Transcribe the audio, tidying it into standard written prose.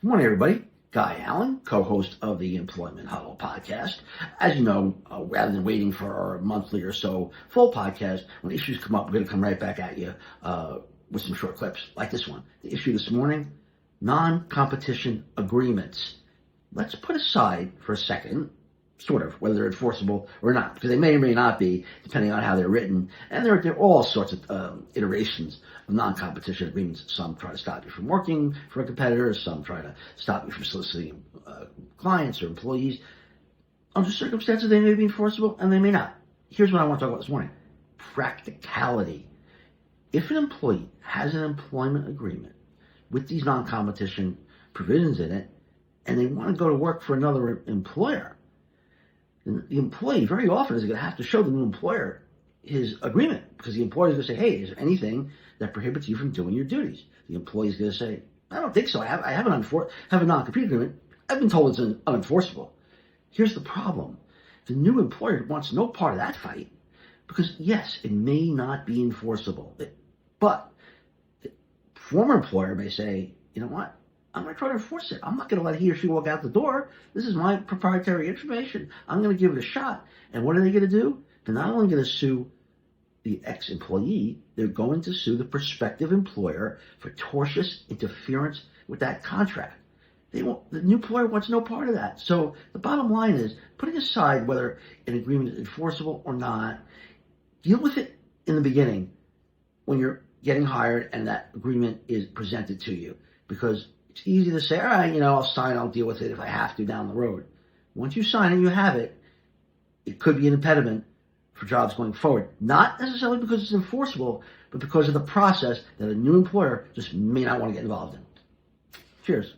Good morning, everybody. Guy Allen, co-host of the Employment Huddle podcast. As you know, rather than waiting for our monthly or so full podcast, when issues come up, we're going to come right back at you with some short clips like this one. The issue this morning, non-competition agreements. Let's put aside for a second, sort of, whether they're enforceable or not, because they may or may not be, depending on how they're written. And there are all sorts of iterations of non-competition agreements. Some try to stop you from working for a competitor. Some try to stop you from soliciting clients or employees. Under circumstances, they may be enforceable and they may not. Here's what I want to talk about this morning. Practicality. If an employee has an employment agreement with these non-competition provisions in it, and they want to go to work for another employer, the employee very often is going to have to show the new employer his agreement, because the employer is going to say, hey, is there anything that prohibits you from doing your duties? The employee is going to say, I don't think so. I have a non-compete agreement. I've been told it's unenforceable. Here's the problem. The new employer wants no part of that fight, because yes, it may not be enforceable, but the former employer may say, you know what? I'm going to try to enforce it. I'm not going to let he or she walk out the door. This is my proprietary information. I'm going to give it a shot. And what are they going to do? They're not only going to sue the ex-employee, they're going to sue the prospective employer for tortious interference with that contract. The new employer wants no part of that. So the bottom line is, putting aside whether an agreement is enforceable or not, deal with it in the beginning when you're getting hired and that agreement is presented to you. Because it's easy to say, all right, I'll sign, I'll deal with it if I have to down the road. Once you sign and you have it, it could be an impediment for jobs going forward. Not necessarily because it's enforceable, but because of the process that a new employer just may not want to get involved in. Cheers.